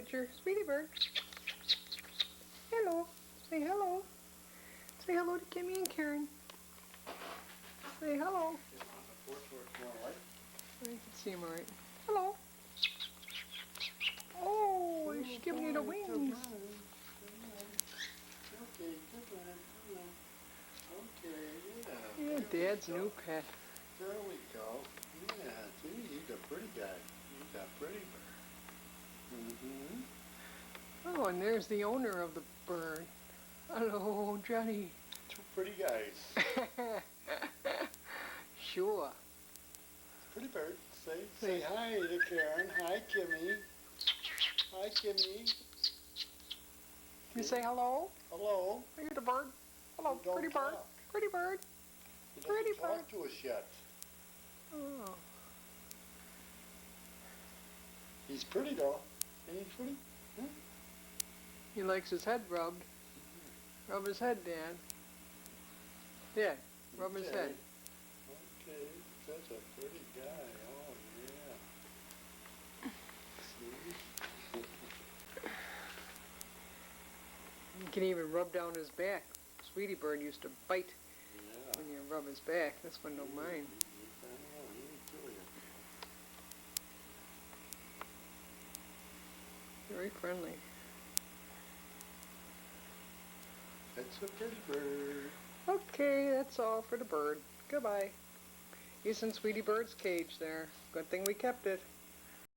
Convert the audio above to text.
picture. Sweetie bird. Hello. Say hello. Say hello to Kimmy and Karen. Say hello. I can see him alright. Hello. Oh, she's giving you the wings. Okay, come on. Okay, Yeah, Dad's new pet. There we go. Yeah, see, he's a pretty guy. He's a pretty bird. Oh, and there's the owner of the bird. Hello, Johnny. Two pretty guys. Sure. Pretty bird. Say hi to Karen. Hi, Kimmy. Hi, Kimmy. Can you say hello? Hello. Are you the bird? Hello, Don't pretty bird. talk. Pretty bird. He Pretty doesn't talk bird. to us yet. Oh. He's pretty though. Ain't he pretty? Hmm? He likes his head rubbed. Rub his head, Dad. Dad, rub his head. Okay, that's a pretty guy. Oh, yeah. See? You can even rub down his back. Sweetie bird used to bite Yeah. when you rub his back. This one don't mind. Very friendly. That's a pretty bird. Okay, that's all for the bird. Goodbye. He's in Sweetie Bird's cage there. Good thing we kept it.